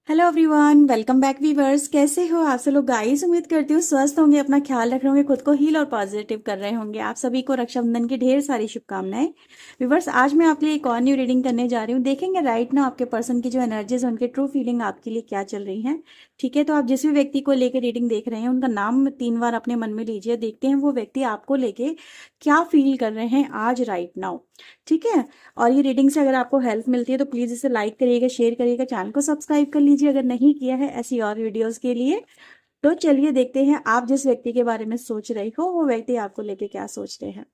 Hello everyone, welcome back viewers. कैसे हो आप सब लोग गाइस? उम्मीद करती हूँ स्वस्थ होंगे, अपना ख्याल रख रहे होंगे, खुद को हील और पॉजिटिव कर रहे होंगे। आप सभी को रक्षाबंधन की ढेर सारी शुभकामनाएं। वीवर्स, आज मैं आपके लिए एक और न्यू रीडिंग करने जा रही हूँ। देखेंगे राइट ना आपके पर्सन की जो एनर्जीज है, उनके ट्रू फीलिंग आपके लिए क्या चल रही है। ठीक है, तो आप जिस भी व्यक्ति को लेकर रीडिंग देख रहे हैं, उनका नाम 3 बार अपने मन में लीजिए। देखते हैं वो व्यक्ति आपको लेके क्या फील कर रहे हैं आज राइट नाउ। ठीक है, और ये रीडिंग से अगर आपको हेल्प मिलती है तो प्लीज़ इसे लाइक करिएगा, शेयर करिएगा, चैनल को सब्सक्राइब कर लीजिए अगर नहीं किया है ऐसी और वीडियोस के लिए। तो चलिए देखते हैं आप जिस व्यक्ति के बारे में सोच रही हो वो व्यक्ति आपको लेके क्या सोच रहे हैं।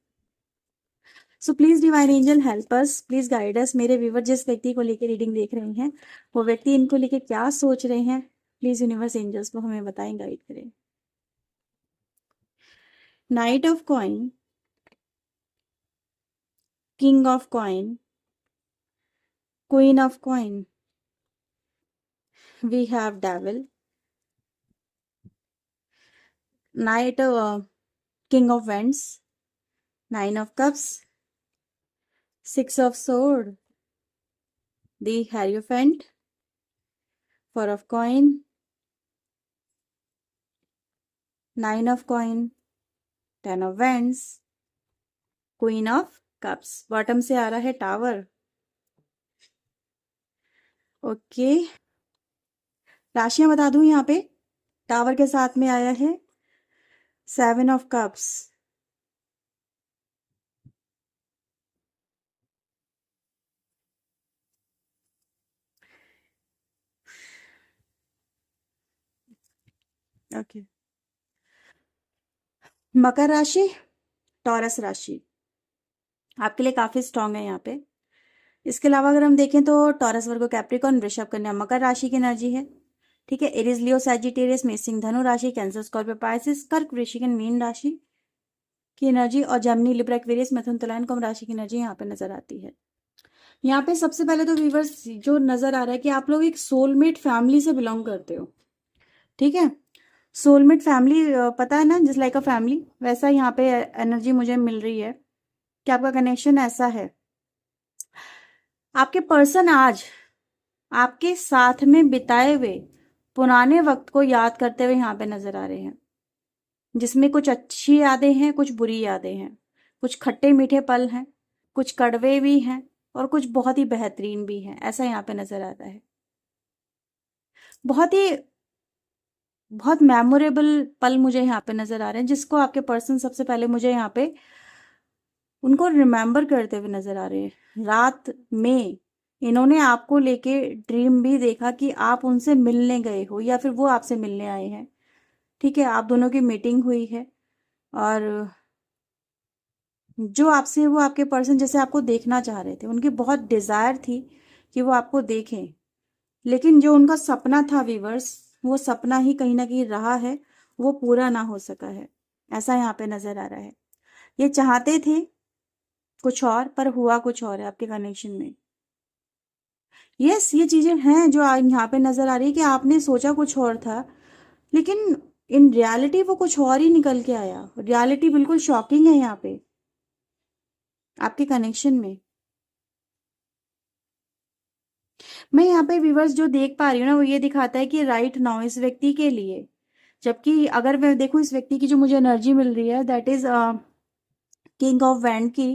So please divine angel help us, please guide us. मेरे व्यूवर जिस व्यक्ति को लेके रीडिंग देख रहे हैं वो व्यक्ति इनको लेके क्या सोच रहे हैं, प्लीज यूनिवर्स एंजल्स को हमें बताएं, गाइड करें। Knight of coin, king of coin, queen of coin, we have devil, knight king of wands, 9 of cups, 6 of sword, the hierophant, 4 of coin, 9 of coin, 10 of wands, queen of cups। Bottom से आ रहा है tower. Okay, राशियां बता दूं यहाँ पे। Tower के साथ में आया है 7 of cups, ओके, मकर राशि, टॉरस राशि आपके लिए काफी स्ट्रांग है यहाँ पे। इसके अलावा अगर हम देखें तो टॉरस, वर्गो, कैप्रिकॉर्न, वृषभ, कन्या मकर राशि की एनर्जी है। ठीक है, एरीज, लियो, सैजिटेरियस, मेष, धनु राशि, कैंसर, स्कॉर्पियो, पाइसिस, कर्क, वृश्चिक, मीन राशि की एनर्जी, और जमनी, लिब्रा, एक्वेरियस, मिथुन, तुला, कुंभ राशि की एनर्जी यहाँ पे नजर आती है। यहाँ पे सबसे पहले तो व्यूवर्स जो नजर आ रहा है कि आप लोग एक सोलमेट फैमिली से बिलोंग करते हो। ठीक है, सोलमेट फैमिली, पता है ना, जस्ट लाइक अ फैमिली, वैसा यहाँ पे एनर्जी मुझे मिल रही है कि आपका कनेक्शन ऐसा है। आपके पर्सन आज आपके साथ में बिताए हुए पुराने वक्त को याद करते हुए यहाँ पे नजर आ रहे हैं, जिसमें कुछ अच्छी यादें हैं, कुछ बुरी यादें हैं, कुछ खट्टे मीठे पल हैं, कुछ कड़वे भी हैं और कुछ बहुत ही बेहतरीन भी हैं। ऐसा यहाँ पे नजर आता है। बहुत ही बहुत मेमोरेबल पल मुझे यहाँ पे नजर आ रहे हैं, जिसको आपके पर्सन सबसे पहले मुझे यहाँ पे उनको रिमेम्बर करते हुए नजर आ रहे हैं। रात में इन्होंने आपको लेके ड्रीम भी देखा कि आप उनसे मिलने गए हो या फिर वो आपसे मिलने आए हैं। ठीक है, आप दोनों की मीटिंग हुई है और जो आपसे, वो आपके पर्सन जैसे आपको देखना चाह रहे थे, उनकी बहुत डिजायर थी कि वो आपको देखें, लेकिन जो उनका सपना था वीवर्स, वो सपना ही कहीं ना कहीं रहा है, वो पूरा ना हो सका है। ऐसा यहाँ पे नजर आ रहा है। ये चाहते थे कुछ और पर हुआ कुछ और है आपके कनेक्शन में। यस, ये चीजें हैं जो यहाँ पे नजर आ रही है कि आपने सोचा कुछ और था, लेकिन इन रियलिटी वो कुछ और ही निकल के आया। रियलिटी बिल्कुल शॉकिंग है यहाँ पे आपके कनेक्शन में। मैं यहाँ पे व्यूवर्स जो देख पा रही हूँ ना, वो ये दिखाता है कि राइट नाउ इस व्यक्ति के लिए, जबकि अगर मैं देखूँ इस व्यक्ति की जो मुझे एनर्जी मिल रही है, that is king of wand की।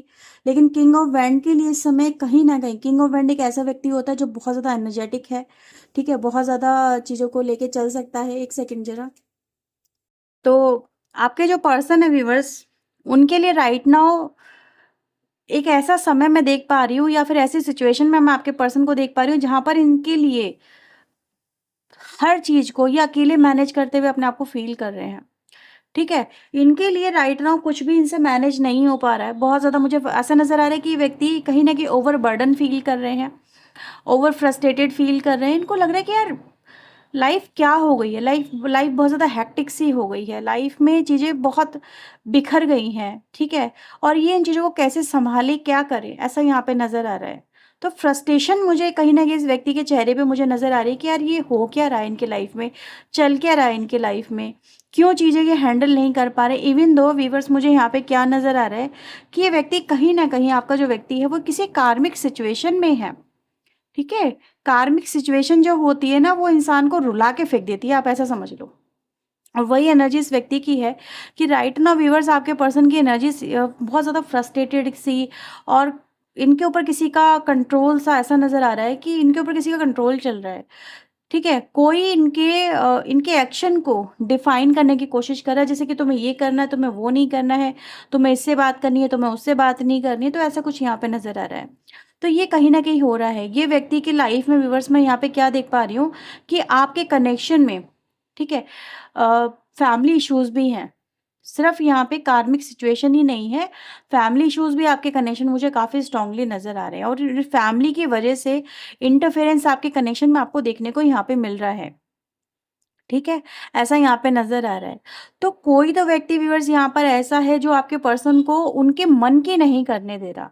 लेकिन किंग ऑफ वैंड के लिए इस समय कहीं ना कहीं, किंग ऑफ वैंड एक ऐसा व्यक्ति होता है जो बहुत ज्यादा एनर्जेटिक है। ठीक है, बहुत ज्यादा चीजों को लेके चल सकता है। एक सेकंड जरा। तो आपके जो पर्सन है व्यूवर्स, उनके लिए राइट नाउ एक ऐसा समय मैं देख पा रही हूँ, या फिर ऐसी सिचुएशन में मैं आपके पर्सन को देख पा रही हूँ जहां पर इनके लिए हर चीज को ये अकेले मैनेज करते हुए अपने आप को फील कर रहे हैं। ठीक है, इनके लिए राइट नाउ कुछ भी इनसे मैनेज नहीं हो पा रहा है। बहुत ज्यादा मुझे ऐसा नजर आ रहा है कि ये व्यक्ति कहीं ना कहीं ओवर बर्डन फील कर रहे हैं, ओवर फ्रस्ट्रेटेड फील कर रहे हैं। इनको लग रहा है कि यार लाइफ क्या हो गई है, लाइफ लाइफ बहुत ज़्यादा हेक्टिक सी हो गई है, लाइफ में चीज़ें बहुत बिखर गई हैं। ठीक है, और ये इन चीज़ों को कैसे संभाले, क्या करे, ऐसा यहाँ पे नज़र आ रहा है। तो फ्रस्ट्रेशन मुझे कहीं ना कहीं इस व्यक्ति के चेहरे पे मुझे नज़र आ रही है कि यार ये हो क्या रहा है इनके लाइफ में, चल क्या रहा है इनके लाइफ में, क्यों चीज़ें ये हैंडल नहीं कर पा रहे। इवन दो वीवर्स, मुझे यहाँ पे क्या नज़र आ रहा है कि ये व्यक्ति कहीं ना कहीं, आपका जो व्यक्ति है वो किसी कार्मिक सिचुएशन में है। ठीक है? कार्मिक सिचुएशन जो होती है ना, वो इंसान को रुला के फेंक देती है, आप ऐसा समझ लो। और वही एनर्जी इस व्यक्ति की है कि राइट नाउ व्यूअर्स, आपके पर्सन की एनर्जी बहुत ज़्यादा फ्रस्ट्रेटेड सी, और इनके ऊपर किसी का कंट्रोल सा ऐसा नज़र आ रहा है कि इनके ऊपर किसी का कंट्रोल चल रहा है। ठीक है? कोई इनके एक्शन को डिफाइन करने की कोशिश कर रहा है, जैसे कि तुम्हें ये करना है, तुम्हें वो नहीं करना है, तुम्हें इससे बात करनी है, तुम्हें उससे बात नहीं करनी है, तो ऐसा कुछ यहाँ पे नज़र आ रहा है। तो ये कहीं न कहीं हो रहा है। ये व्यक्ति की लाइफ में व्यूअर्स, मैं यहाँ पे क्या देख पा रही हूँ कि आपके कनेक्शन में, ठीक है, फैमिली इश्यूज़ भी हैं। सिर्फ़ यहाँ पे कार्मिक सिचुएशन ही नहीं है, फैमिली इश्यूज़ भी आपके कनेक्शन मुझे काफ़ी स्ट्रॉन्गली नज़र आ रहे हैं, और फैमिली की वजह से इंटरफेरेंस आपके कनेक्शन में आपको देखने को यहाँ पे मिल रहा है। ठीक है? ऐसा यहाँ पे नज़र आ रहा है। तो कोई तो व्यक्ति व्यूअर्स यहाँ पर ऐसा है जो आपके पर्सन को उनके मन की नहीं करने दे रहा।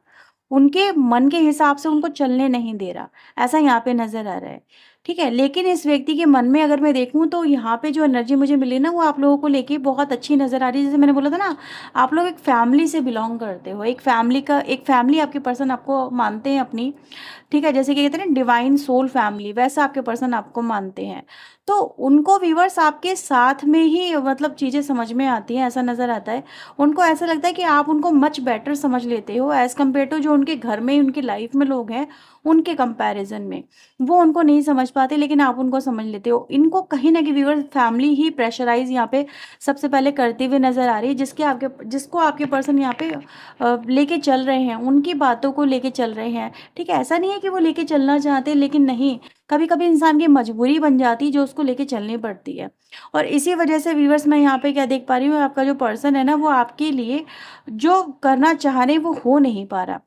उनके मन के हिसाब से उनको चलने नहीं दे रहा। ऐसा यहाँ पे नज़र आ रहा है। ठीक है? लेकिन इस व्यक्ति के मन में अगर मैं देखूँ तो यहाँ पे जो एनर्जी मुझे मिली ना, वो आप लोगों को लेके बहुत अच्छी नज़र आ रही है। जैसे मैंने बोला था ना, आप लोग एक फैमिली से बिलॉन्ग करते हो। एक फैमिली आपके पर्सन आपको मानते हैं अपनी। ठीक है? जैसे कि कहते हैं ना, डिवाइन सोल फैमिली, वैसा आपके पर्सन आपको मानते हैं। तो उनको व्यूअर्स आपके साथ में ही मतलब चीज़ें समझ में आती हैं, ऐसा नज़र आता है। उनको ऐसा लगता है कि आप उनको मच बेटर समझ लेते हो एज़ कम्पेयर टू जो उनके घर में, उनकी लाइफ में लोग हैं, उनके कंपैरिज़न में। वो उनको नहीं समझ पाते, लेकिन आप उनको समझ लेते हो। इनको कहीं न कहीं व्यूअर्स फैमिली ही प्रेशराइज़ यहाँ पे सबसे पहले करते हुए नज़र आ रही है, जिसको आपके पर्सन यहाँ पे लेके चल रहे हैं, उनकी बातों को लेके चल रहे हैं। ठीक है? ऐसा नहीं है कि वो लेके चलना चाहते, लेकिन नहीं, कभी-कभी इंसान की मजबूरी बन जाती है जो उसको लेके चलनी पड़ती है। और इसी वजह से व्यूअर्स, मैं यहाँ पे क्या देख पा रही हूँ, आपका जो पर्सन है ना, वो आपके लिए जो करना चाह रहे हैं वो हो नहीं पा रहा।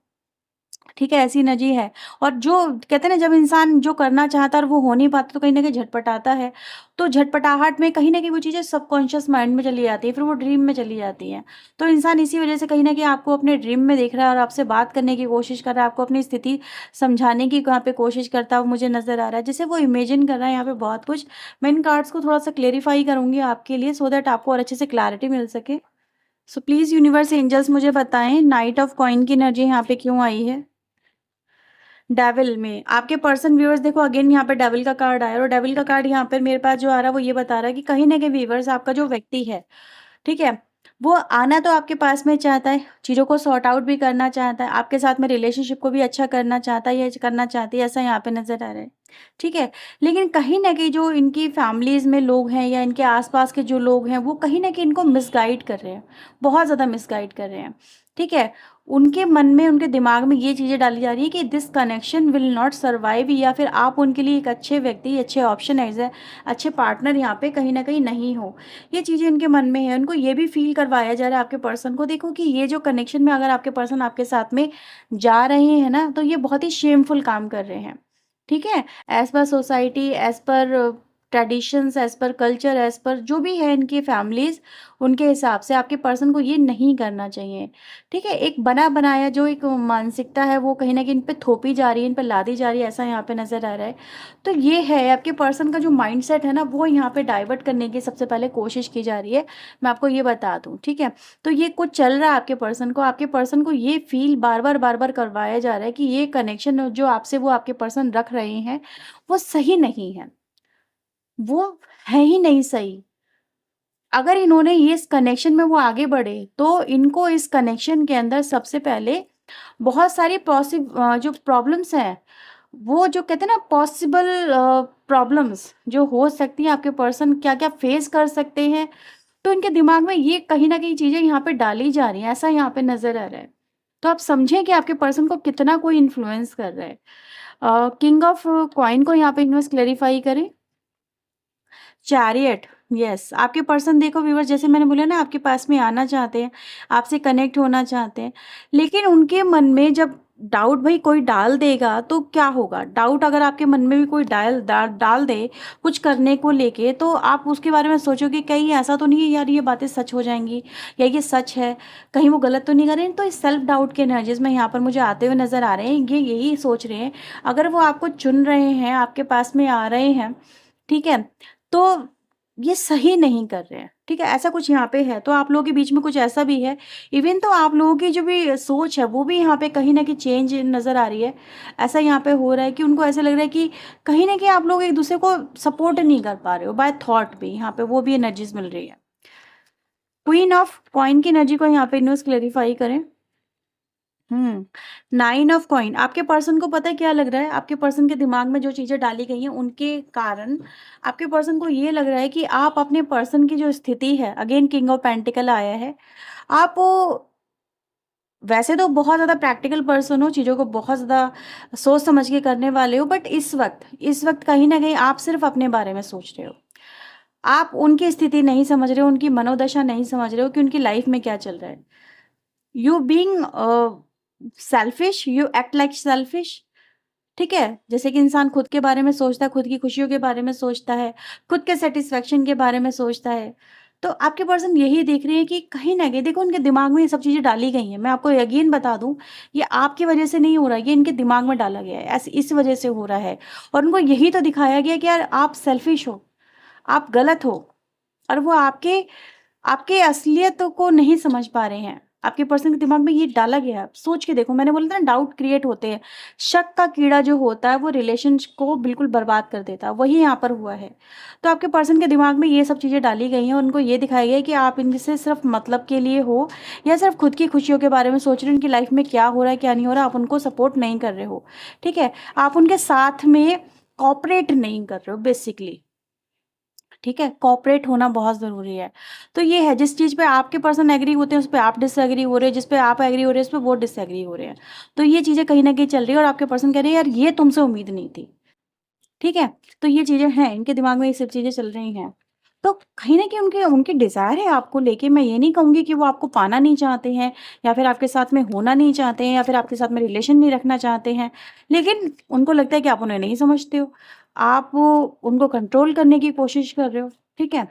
ठीक है? ऐसी एनर्जी है। और जो कहते हैं ना, जब इंसान जो करना चाहता है और वो हो नहीं पाता, तो कहीं न कहीं झटपटाता है। तो झटपटाहट में कहीं न कहीं वो चीज़ें सबकॉन्शियस माइंड में चली जाती हैं, फिर वो ड्रीम में चली जाती हैं। तो इंसान इसी वजह से कहीं न कहीं आपको अपने ड्रीम में देख रहा है और आपसे बात करने की कोशिश कर रहा है, आपको अपनी स्थिति समझाने की यहाँ पे कोशिश करता हुआ मुझे नज़र आ रहा है। जैसे वो इमेजिन कर रहा है यहाँ पे बहुत कुछ। मैं इन कार्ड्स को थोड़ा-सा क्लेरिफ़ाई करूँगी आपके लिए, सो दैट आपको और अच्छे से क्लैरिटी मिल सके। सो प्लीज़ यूनिवर्स एंजल्स मुझे बताएँ, नाइट ऑफ कॉइन की एनर्जी यहाँ पे क्यों आई है? डेविल में आपके पर्सन व्यूअर्स, देखो अगेन यहाँ पे डेविल का कार्ड आया, और डेविल का कार्ड यहाँ पर मेरे पास जो आ रहा है वो ये बता रहा है कि कहीं न कहीं व्यूअर्स, आपका जो व्यक्ति है, ठीक है? वो आना तो आपके पास में चाहता है, चीज़ों को सॉर्ट आउट भी करना चाहता है, आपके साथ में रिलेशनशिप को भी अच्छा करना चाहता है या करना चाहती है, ऐसा यहाँ पे नज़र आ रहा है। ठीक है? लेकिन कहीं न कहीं जो इनकी फैमिलीज़ में लोग हैं या इनके आस-पास के जो लोग हैं, वो कहीं न कहीं इनको मिसगाइड कर रहे हैं, बहुत ज़्यादा मिसगाइड कर रहे हैं। ठीक है? उनके मन में, उनके दिमाग में ये चीज़ें डाली जा रही है कि this connection will not survive, या फिर आप उनके लिए एक अच्छे व्यक्ति, अच्छे ऑप्शन एज़ अ अच्छे पार्टनर यहाँ पे कहीं न कहीं नहीं हो। ये चीज़ें इनके मन में है। उनको ये भी फ़ील करवाया जा रहा है आपके पर्सन को, देखो कि ये जो कनेक्शन में अगर आपके पर्सन आपके साथ में जा रहे हैं ना, तो ये बहुत ही शेमफुल काम कर रहे हैं। ठीक है? As per society, as per traditions, as per culture, as per जो भी है इनकी फैमिलीज़, उनके हिसाब से आपके पर्सन को ये नहीं करना चाहिए। ठीक है? एक बना-बनाया जो एक मानसिकता है, वो कहीं न कहीं इन पे थोपी जा रही है, इन पे लादी जा रही है, ऐसा यहाँ पे नज़र आ रहा है। तो ये है आपके पर्सन का जो माइंडसेट है ना, वो यहाँ पे डाइवर्ट करने की सबसे पहले कोशिश की जा रही है। मैं आपको ये बता दूँ, ठीक है? तो ये कुछ चल रहा है आपके पर्सन को ये फ़ील बार-बार करवाया जा रहा है कि ये कनेक्शन जो आपसे वो आपके पर्सन रख रहे हैं, वो सही नहीं है। वो है ही नहीं सही। अगर इन्होंने ये इस कनेक्शन में वो आगे बढ़े, तो इनको इस कनेक्शन के अंदर सबसे पहले बहुत सारी जो प्रॉब्लम्स हैं, वो जो कहते हैं ना, पॉसिबल प्रॉब्लम्स जो हो सकती हैं, आपके पर्सन क्या-क्या फेस कर सकते हैं, तो इनके दिमाग में ये कहीं न कहीं चीज़ें यहाँ पे डाली जा रही हैं, ऐसा यहाँ पे नज़र आ रहा है। तो आप समझें कि आपके पर्सन को कितना कोई इन्फ्लुएंस कर रहा है। किंग ऑफ कॉइन को यहाँ पे यूनिवर्स क्लैरिफाई करें। चैरियट, यस, आपके पर्सन देखो व्यूअर्स, जैसे मैंने बोला ना, आपके पास में आना चाहते हैं, आपसे कनेक्ट होना चाहते हैं, लेकिन उनके मन में जब डाउट भाई कोई डाल देगा तो क्या होगा? डाउट अगर आपके मन में भी कोई डाल दे कुछ करने को लेके, तो आप उसके बारे में सोचोगे कहीं ऐसा तो नहीं है यार, ये बातें सच हो जाएँगी या ये सच है, कहीं वो गलत तो नहीं कर रहे हैं? तो इस सेल्फ डाउट के एनर्जीज़ में यहाँ पर मुझे आते हुए नज़र आ रहे हैं, ये यही सोच रहे हैं। अगर वो आपको चुन रहे हैं, आपके पास में आ रहे हैं, ठीक है? तो ये सही नहीं कर रहे हैं, ठीक है? ऐसा कुछ यहाँ पे है, तो आप लोगों के बीच में कुछ ऐसा भी है। इवन तो आप लोगों की जो भी सोच है, वो भी यहाँ पे कहीं न कहीं चेंज नज़र आ रही है। ऐसा यहाँ पे हो रहा है कि उनको ऐसा लग रहा है कि कहीं न कहीं आप लोग एक-दूसरे को सपोर्ट नहीं कर पा रहे हो, बाय थॉट भी, यहाँ पे वो भी एनर्जीज़ मिल रही है। क्वीन ऑफ कॉइन की एनर्जी को यहाँ पे न्यूज़ क्लैरिफाई करें। 9 ऑफ कॉइन, आपके पर्सन को पता है क्या लग रहा है? आपके पर्सन के दिमाग में जो चीज़ें डाली गई हैं, उनके कारण आपके पर्सन को ये लग रहा है कि आप अपने पर्सन की जो स्थिति है, अगेन किंग ऑफ पेंटिकल आया है, आप वो वैसे तो बहुत ज़्यादा प्रैक्टिकल पर्सन हो, चीज़ों को बहुत ज़्यादा सोच समझ के करने वाले हो, बट इस वक़्त कहीं न कहीं आप सिर्फ़ अपने बारे में सोच रहे हो। आप उनकी स्थिति नहीं समझ रहे हो, उनकी मनोदशा नहीं समझ रहे हो कि उनकी लाइफ़ में क्या चल रहा है। You being selfish, you act like selfish, ठीक है? जैसे कि इंसान खुद के बारे में सोचता है, खुद की खुशियों के बारे में सोचता है, खुद के सैटिस्फैक्शन के बारे में सोचता है। तो आपके पर्सन यही देख रहे हैं कि कहीं न कहीं देखो उनके दिमाग में ये सब चीज़ें डाली गई हैं। मैं आपको अगेन बता दूँ, ये आपकी वजह से नहीं हो रहा है, ये इनके दिमाग में डाला गया है। ऐसे इस वजह से हो रहा है और उनको यही तो दिखाया गया है कि यार आप सेल्फिश हो, आप गलत हो और वो आपके आपके असलियत को नहीं समझ पा रहे हैं। आपके पर्सन के दिमाग में ये डाला गया है। सोच के देखो, मैंने बोला था ना डाउट क्रिएट होते हैं। शक का कीड़ा जो होता है वो रिलेशन को बिल्कुल बर्बाद कर देता है, वही यहाँ पर हुआ है। तो आपके पर्सन के दिमाग में ये सब चीज़ें डाली गई हैं और उनको ये दिखाया गया है कि आप इनसे सिर्फ मतलब के लिए हो या सिर्फ खुद की खुशियों के बारे में सोच रहे हो, उनकी लाइफ में क्या हो रहा है, क्या नहीं हो रहा, आप उनको सपोर्ट नहीं कर रहे हो, ठीक है? आप उनके साथ में कोऑपरेट नहीं कर रहे हो बेसिकली। ठीक है? कोऑपरेट होना बहुत ज़रूरी है। तो ये है जिस चीज़ पे आपके पर्सन एग्री होते हैं, उस पे आप डिसएग्री हो रहे हैं, जिस पे आप एग्री हो रहे हैं, उस पे वो डिसएग्री हो रहे हैं। तो ये चीज़ें कहीं न कहीं चल रही है और आपके पर्सन कह रहे हैं यार ये तुमसे उम्मीद नहीं थी। ठीक है? तो ये चीज़ें हैं, इनके दिमाग में ये सब चीज़ें चल रही हैं। तो कहीं न कहीं उनके उनकी डिज़ायर है आपको लेके, मैं ये नहीं कहूँगी कि वो आपको पाना नहीं चाहते हैं या फिर आपके साथ में होना नहीं चाहते हैं या फिर आपके साथ में रिलेशन नहीं रखना चाहते हैं। लेकिन उनको लगता है कि आप उन्हें नहीं समझते हो। आप उनको कंट्रोल करने की कोशिश कर रहे हो, ठीक है?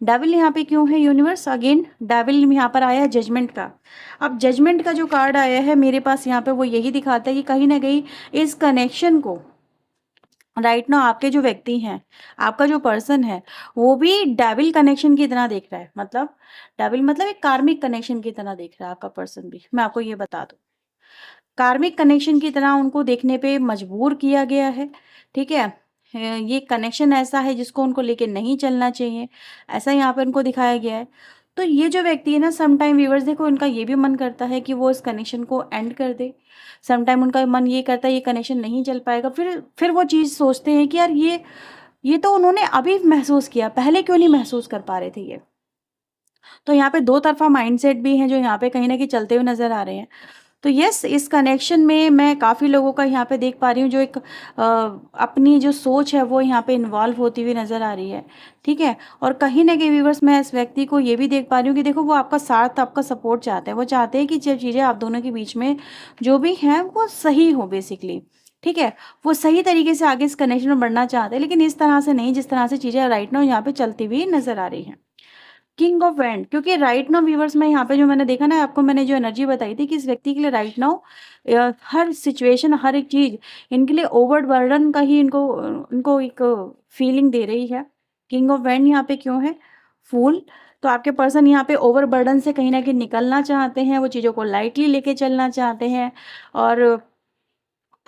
डेविल यहाँ पे क्यों है यूनिवर्स? अगेन डेविल यहाँ पर आया है जजमेंट का। अब जजमेंट का जो कार्ड आया है मेरे पास यहाँ पे वो यही दिखाता है कि कहीं न कहीं इस कनेक्शन को राइट नाउ आपके जो व्यक्ति हैं, आपका जो पर्सन है, वो भी डेविल कनेक्शन की तरह देख रहा है। मतलब डेविल मतलब एक कार्मिक कनेक्शन की तरह देख रहा है आपका पर्सन भी, मैं आपको ये बता दूँ। कार्मिक कनेक्शन की तरह उनको देखने पे मजबूर किया गया है, ठीक है? ये कनेक्शन ऐसा है जिसको उनको लेके नहीं चलना चाहिए, ऐसा यहाँ पे उनको दिखाया गया है। तो ये जो व्यक्ति है ना, सम टाइम व्यूअर्स देखो उनका ये भी मन करता है कि वो इस कनेक्शन को एंड कर दे। सम टाइम उनका मन ये करता है ये कनेक्शन नहीं चल पाएगा, फिर वो चीज़ सोचते हैं कि यार ये तो उन्होंने अभी महसूस किया, पहले क्यों नहीं महसूस कर पा रहे थे ये? तो यहाँ पे दो तरफ़ा माइंडसेट भी हैं जो यहाँ पे कहीं न कहीं चलते हुए नज़र आ रहे हैं। तो यस, इस कनेक्शन में मैं काफ़ी लोगों का यहाँ पे देख पा रही हूँ जो एक अपनी जो सोच है वो यहाँ पे इन्वॉल्व होती हुई नज़र आ रही है, ठीक है? और कहीं न कहीं व्यूअर्स मैं इस व्यक्ति को ये भी देख पा रही हूँ कि देखो वो आपका साथ, आपका सपोर्ट चाहते हैं। वो चाहते हैं कि जो चीज़ें आप दोनों के बीच में जो भी हैं वो सही हो बेसिकली, ठीक है? वो सही तरीके से आगे इस कनेक्शन में बढ़ना चाहते हैं, लेकिन इस तरह से नहीं जिस तरह से चीज़ें राइट नाउ यहाँ पे चलती हुई नज़र आ रही हैं। किंग ऑफ वैंड, क्योंकि राइट नाउ व्यूअर्स में यहाँ पे जो मैंने देखा ना, आपको मैंने जो एनर्जी बताई थी कि इस व्यक्ति के लिए राइट नाउ हर सिचुएशन, हर एक चीज़ इनके लिए ओवरबर्डन का ही इनको एक फीलिंग दे रही है। किंग ऑफ वैंड यहाँ पे क्यों है? फूल। तो आपके पर्सन यहाँ पे ओवरबर्डन से कहीं न कहीं निकलना चाहते हैं, वो चीज़ों को लाइटली लेके चलना चाहते हैं और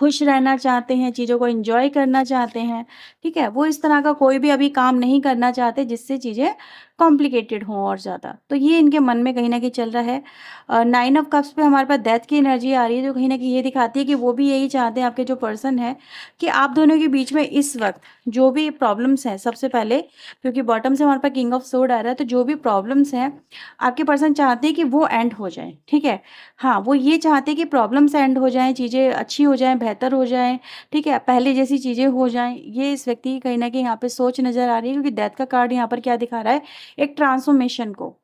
खुश रहना चाहते हैं, चीज़ों को एन्जॉय करना चाहते हैं, ठीक है? वो इस तरह का कोई भी अभी काम नहीं करना चाहते जिससे चीज़ें कॉम्प्लिकेटेड हों और ज़्यादा। तो ये इनके मन में कहीं न कहीं चल रहा है। 9 ऑफ कप्स पे हमारे पास डेथ की एनर्जी आ रही है जो कहीं न कहीं ये दिखाती है कि वो भी यही चाहते हैं, आपके जो पर्सन है, कि आप दोनों के बीच में इस वक़्त जो भी प्रॉब्लम्स हैं, सबसे पहले क्योंकि बॉटम से हमारे पास किंग ऑफ सोर्ड आ रहा है, तो जो भी प्रॉब्लम्स हैं, आपके पर्सन चाहते हैं कि वो एंड हो जाएँ, ठीक है? हाँ, वो ये चाहते हैं कि प्रॉब्लम्स एंड हो जाएँ, चीज़ें अच्छी हो जाएँ, बेहतर हो जाएँ, ठीक है? पहले जैसी चीज़ें हो जाएँ, ये इस व्यक्ति की कहीं न कहीं यहाँ पे सोच नज़र आ रही है क्योंकि डेथ का कार्ड यहाँ पर क्या दिखा रहा है, एक ट्रांसफॉर्मेशन को,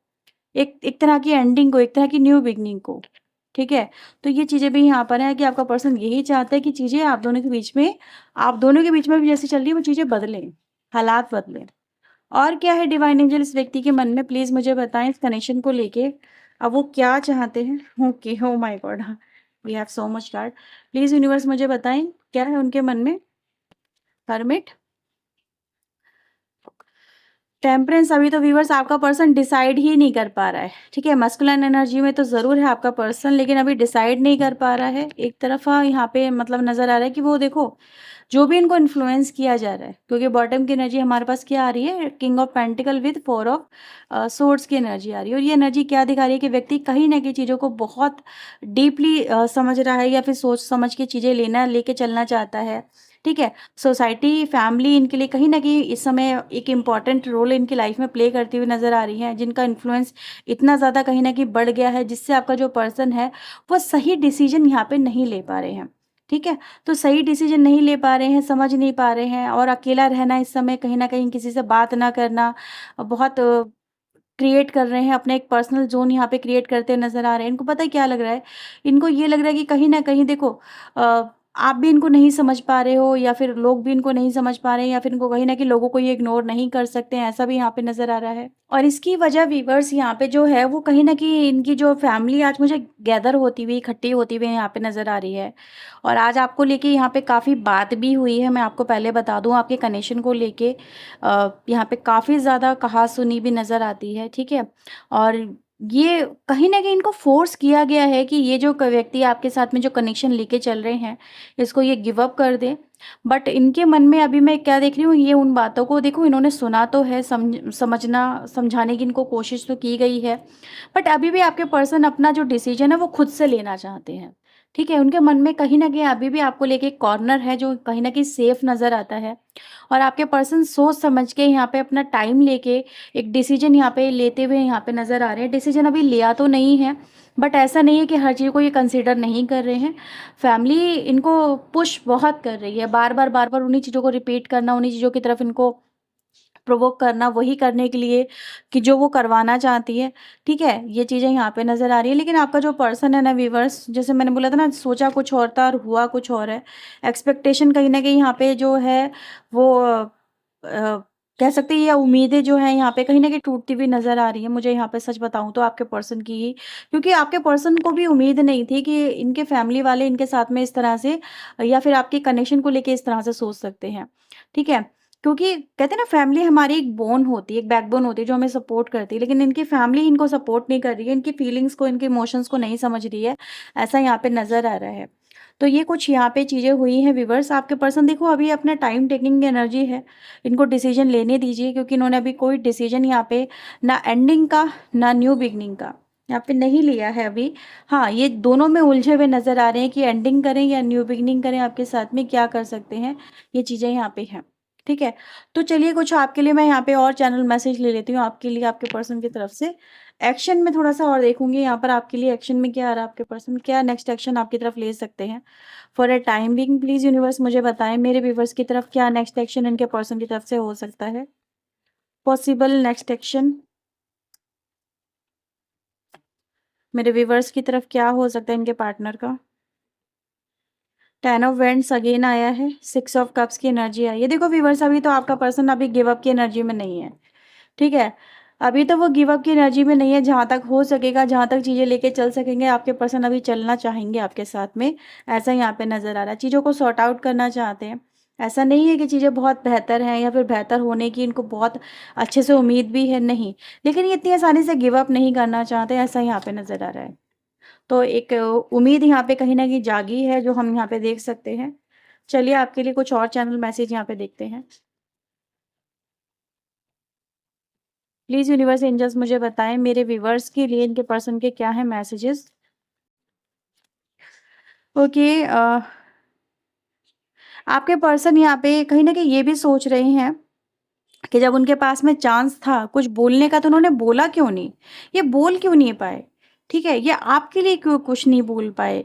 एक एक तरह की एंडिंग को, एक तरह की न्यू बिगिनिंग को, ठीक है? तो ये चीज़ें भी यहाँ पर हैं कि आपका पर्सन यही चाहता है कि चीज़ें आप दोनों के बीच में भी जैसी चल रही है वो चीज़ें बदलें, हालात बदलें। और क्या है डिवाइन एंजल इस व्यक्ति के मन में, प्लीज़ मुझे बताएँ इस कनेक्शन को लेके। अब वो क्या चाहते हैं? Okay, oh my god! We have so much card. Please universe मुझे बताएँ क्या है उनके मन में? हर्मिट, टेम्परेंस अभी तो व्यूअर्स आपका पर्सन डिसाइड ही नहीं कर पा रहा है, ठीक है। मस्कुलिन एनर्जी में तो ज़रूर है आपका पर्सन, लेकिन अभी डिसाइड नहीं कर पा रहा है। एक तरफ़ा यहाँ पे मतलब नज़र आ रहा है कि वो देखो, जो भी इनको इन्फ्लुएंस किया जा रहा है, क्योंकि बॉटम की एनर्जी हमारे पास क्या आ रही है, king of pentacle with 4 of swords की एनर्जी आ रही है। और ये एनर्जी क्या दिखा रही है कि व्यक्ति कहीं न कहीं चीज़ों को बहुत डीपली समझ रहा है, या फिर सोच समझ के चीज़ें लेके चलना चाहता है, ठीक है। सोसाइटी, फैमिली इनके लिए कहीं न कहीं इस समय एक इम्पॉर्टेंट रोल इनकी लाइफ में प्ले करती हुई नज़र आ रही हैं, जिनका इन्फ्लुएंस इतना ज़्यादा कहीं न कहीं बढ़ गया है, जिससे आपका जो पर्सन है, वो सही डिसीज़न यहाँ पे नहीं ले पा रहे हैं, ठीक है। तो सही डिसीज़न नहीं ले पा रहे हैं, समझ नहीं पा रहे हैं, और अकेला रहना इस समय, कहीं न कहीं किसी से बात ना करना, बहुत क्रिएट कर रहे हैं, अपना एक पर्सनल ज़ोन यहाँ पे क्रिएट करते नज़र आ रहे हैं। इनको पता है क्या लग रहा है? इनको ये लग रहा है कि कहीं न कहीं देखो, अ, आप भी इनको नहीं समझ पा रहे हो, या फिर लोग भी इनको नहीं समझ पा रहे हैं, या फिर इनको कहीं न कहीं लोगों को ये इग्नोर नहीं कर सकते हैं, ऐसा भी यहाँ पे नज़र आ रहा है। और इसकी वजह व्यूअर्स यहाँ पे जो है, वो कहीं न कहीं इनकी जो फैमिली आज मुझे गैदर होती हुई, इकट्ठी होती हुई यहाँ पे नज़र आ रही है। और आज आपको लेके यहाँ पे काफ़ी बात भी हुई है, मैं आपको पहले बता दूँ, आपके कनेक्शन को लेके यहाँ पे काफ़ी ज़्यादा कहा-सुनी भी नज़र आती है, ठीक है? और ये कहीं न कहीं इनको फ़ोर्स किया गया है कि ये जो क व्यक्ति आपके साथ में जो कनेक्शन लेके चल रहे हैं, इसको ये गिव अप कर दें। बट इनके मन में अभी मैं क्या देख रही हूँ, ये उन बातों को देखो, इन्होंने सुना तो है, समझाने की इनको कोशिश तो की गई है। बट अभी भी आपके पर्सन अपना जो डिसीज़न है, वो खुद से लेना चाहते हैं, ठीक है? उनके मन में कहीं न कहीं अभी भी आपको लेके एक कॉर्नर है, जो कहीं न कहीं सेफ नज़र आता है। और आपके पर्सन सोच समझ के यहाँ पे अपना टाइम लेके एक डिसीजन यहाँ पे लेते हुए यहाँ पे नज़र आ रहे हैं। डिसीजन अभी लिया तो नहीं है, बट ऐसा नहीं है कि हर चीज़ को ये कंसीडर नहीं कर रहे हैं। फैमिली इनको पुश बहुत कर रही है, बार-बार उन्हीं चीज़ों को रिपीट करना, उन्हीं चीज़ों की तरफ इनको प्रोवोक करना, वही करने के लिए कि जो वो करवाना चाहती है, ठीक है? ये चीज़ें यहाँ पे नज़र आ रही है। लेकिन आपका जो पर्सन है ना व्यूअर्स, जैसे मैंने बोला था ना, सोचा कुछ और था और हुआ कुछ और है। एक्सपेक्टेशन कहीं न कहीं यहाँ पे जो है, वो कह सकते हैं, या उम्मीदें जो हैं यहाँ पे कहीं न कहीं टूटती हुई नज़र आ रही हैं, मुझे यहाँ पे सच बताऊँ तो आपके पर्सन की ही। क्योंकि आपके पर्सन को भी उम्मीद नहीं थी कि इनके फैमिली वाले इनके साथ में इस तरह से, या फिर आपके कनेक्शन को लेके इस तरह से सोच सकते हैं, ठीक है? क्योंकि कहते हैं ना, फैमिली हमारी एक बोन होती है, एक बैकबोन होती है जो हमें सपोर्ट करती है, लेकिन इनकी फैमिली इनको सपोर्ट नहीं कर रही है, इनकी फीलिंग्स को, इनके इमोशंस को नहीं समझ रही है, ऐसा यहाँ पे नज़र आ रहा है। तो ये कुछ यहाँ पे चीज़ें हुई हैं व्यूअर्स। आपके पर्सन देखो अभी अपना टाइम टेकिंग एनर्जी है, इनको डिसीजन लेने दीजिए, क्योंकि इन्होंने अभी कोई डिसीजन यहाँ पे, ना एंडिंग का, ना न्यू बिगनिंग का यहाँ पे नहीं लिया है अभी। हाँ, ये दोनों में उलझे हुए नज़र आ रहे हैं कि एंडिंग करें या न्यू बिगनिंग करें, आपके साथ में क्या कर सकते हैं, ये चीज़ें यहाँ पे हैं। ठीक है? तो चलिए, कुछ आपके लिए मैं यहाँ पे और चैनल मैसेज ले लेती हूँ आपके लिए, आपके पर्सन की तरफ से। एक्शन में थोड़ा-सा और देखूँगी यहाँ पर आपके लिए, एक्शन में क्या आ रहा है, आपके पर्सन क्या नेक्स्ट एक्शन आपकी तरफ ले सकते हैं। For a time being please universe मुझे बताएँ, मेरे व्यूअर्स की तरफ क्या नेक्स्ट एक्शन इनके पर्सन की तरफ से हो सकता है? पॉसिबल नेक्स्ट एक्शन मेरे व्यूअर्स की तरफ क्या हो सकता है इनके पार्टनर का? 10 ऑफ वेंड्स अगेन आया है, 6 ऑफ कप्स की एनर्जी आई है। देखो व्यूअर्स, अभी तो आपका पर्सन अभी गिव अप की एनर्जी में नहीं है, ठीक है? अभी तो वो गिव अप की एनर्जी में नहीं है, जहाँ तक हो सकेगा, जहाँ तक चीज़ें लेके चल सकेंगे, आपके पर्सन अभी चलना चाहेंगे आपके साथ में, ऐसा यहाँ पे नज़र आ रहा है। चीज़ों को सॉर्ट आउट करना चाहते हैं। ऐसा नहीं है कि चीज़ें बहुत बेहतर हैं, या फिर बेहतर होने की इनको बहुत अच्छे से उम्मीद भी है, नहीं। लेकिन ये इतनी आसानी से गिव अप नहीं करना चाहते, ऐसा यहाँ पे नज़र आ रहा है। तो एक उम्मीद यहाँ पे कहीं न कहीं जागी है, जो हम यहाँ पे देख सकते हैं। चलिए, आपके लिए कुछ और चैनल मैसेज यहाँ पे देखते हैं। प्लीज़ यूनिवर्स एंजल्स मुझे बताएँ, मेरे व्यूअर्स के लिए इनके पर्सन के क्या हैं मैसेजेस? ओके, आपके पर्सन यहाँ पे कहीं न कहीं ये भी सोच रहे हैं कि जब उनके पास में चांस था कुछ बोलने का, तो उन्होंने बोला क्यों नहीं? ये बोल क्यों नहीं पाए? ठीक है? ये आपके लिए क्यों कुछ नहीं बोल पाए?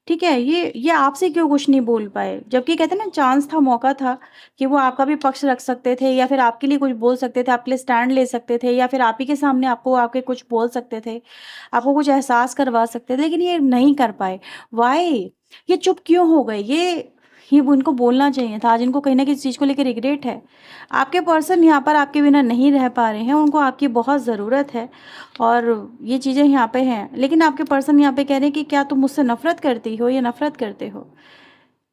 ठीक है? ये आपसे क्यों कुछ नहीं बोल पाए? जबकि कहते हैं ना, चांस था, मौका था कि वो आपका भी पक्ष रख सकते थे, या फिर आपके लिए कुछ बोल सकते थे, आपके लिए स्टैंड ले सकते थे, या फिर आप ही के सामने आपको आके कुछ बोल सकते थे, आपको कुछ एहसास करवा सकते थे, लेकिन ये नहीं कर पाए। व्हाई? ये चुप क्यों हो गए? ये उनको बोलना चाहिए था। आज इनको कहीं न कहीं इस चीज़ को लेके रिग्रेट है। आपके पर्सन यहाँ पर आपके बिना नहीं रह पा रहे हैं, उनको आपकी बहुत ज़रूरत है, और ये चीज़ें यहाँ पे हैं। लेकिन आपके पर्सन यहाँ पे कह रहे हैं कि क्या तुम मुझसे नफ़रत करती हो या नफ़रत करते हो?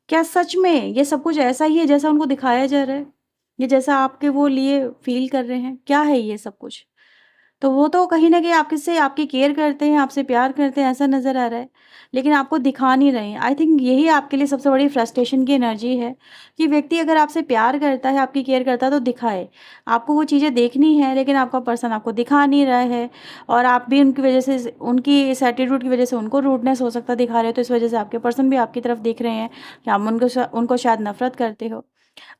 क्या सच में ये सब कुछ ऐसा ही है जैसा उनको दिखाया जा रहा है? ये जैसा आपके वो लिए फ़ील कर रहे हैं, क्या है ये सब कुछ? तो वो तो कहीं न कहीं आपकी केयर करते हैं, आपसे प्यार करते हैं, ऐसा नज़र आ रहा है, लेकिन आपको दिखा नहीं रहे हैं। आई थिंक यही आपके लिए सबसे बड़ी फ्रस्ट्रेशन की एनर्जी है कि व्यक्ति अगर आपसे प्यार करता है, आपकी केयर करता है तो दिखाए। आपको वो चीज़ें देखनी है, लेकिन आपका पर्सन आपको दिखा नहीं रहा है और आप भी उनकी वज़ह से उनकी इस एटीट्यूड की वज़ह से उनको रूडनेस हो सकता है दिखा रहे हो, तो इस वज़ह से आपके पर्सन भी आपकी तरफ देख रहे हैं कि आप उनको शायद नफ़रत करते हो।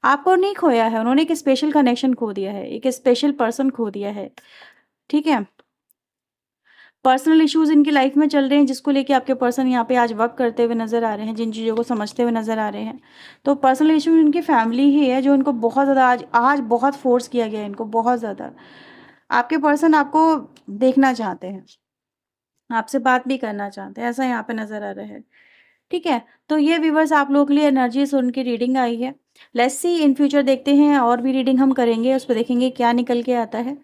आपको नहीं खोया है, उन्होंने एक स्पेशल कनेक्शन खो दिया है, एक स्पेशल पर्सन खो दिया है, ठीक है? पर्सनल इश्यूज़ इनकी लाइफ में चल रहे हैं जिसको लेके आपके पर्सन यहाँ पे आज वर्क करते हुए नज़र आ रहे हैं, जिन चीज़ों को समझते हुए नज़र आ रहे हैं। तो पर्सनल इश्यू इनकी फैमिली ही है जो इनको बहुत ज़्यादा आज आज बहुत फ़ोर्स किया गया है इनको बहुत ज़्यादा। आपके पर्सन आपको देखना चाहते हैं, आपसे बात भी करना चाहते हैं, ऐसा यहाँ पे नज़र आ रहा है। ठीक है? तो ये व्यूअर्स आप लोगों के लिए एनर्जीज़ उनकी रीडिंग आई है। लेट्स सी इन फ्यूचर देखते हैं और भी रीडिंग हम करेंगे, उस पे देखेंगे क्या निकल के आता है।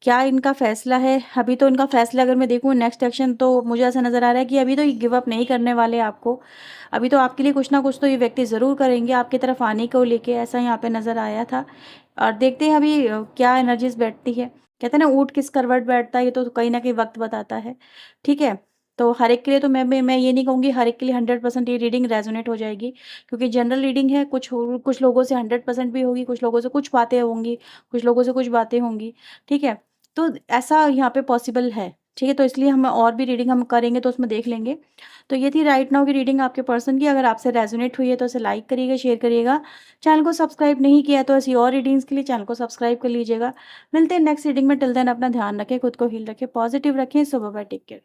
क्या इनका फ़ैसला है? अभी तो इनका फ़ैसला अगर मैं देखूँ नेक्स्ट एक्शन तो मुझे ऐसा नज़र आ रहा है कि अभी तो ये गिव अप नहीं करने वाले आपको। अभी तो आपके लिए कुछ ना कुछ तो ये व्यक्ति ज़रूर करेंगे आपकी तरफ आने को लेके, ऐसा यहाँ पे नज़र आया था। और देखते हैं अभी क्या एनर्जीज़ बैठती है। कहते हैं ना ऊँट किस करवट बैठता है, ये तो कहीं न कहीं वक़्त बताता है। ठीक है? तो हर एक के लिए तो मैं ये नहीं कहूँगी हर एक के लिए 100% ये रीडिंग रेज़ोनेट हो जाएगी, क्योंकि जनरल रीडिंग है, कुछ लोगों से 100% भी होगी, कुछ लोगों से कुछ बातें होंगी, कुछ लोगों से कुछ बातें होंगी, ठीक है? तो ऐसा यहाँ पे पॉसिबल है, ठीक है? तो इसलिए हम और भी रीडिंग हम करेंगे तो उसमें देख लेंगे। तो ये थी राइट नाउ की रीडिंग आपके पर्सन की। अगर आपसे रेज़ोनेट हुई है तो इसे लाइक करिएगा, शेयर करिएगा। चैनल को सब्सक्राइब नहीं किया है तो ऐसी और रीडिंग्स के लिए चैनल को सब्सक्राइब कर लीजिएगा। मिलते हैं नेक्स्ट रीडिंग में, टिल देन अपना ध्यान रखें, खुद को हील रखें, पॉजिटिव रखें। सो बाय बाय, टेक केयर।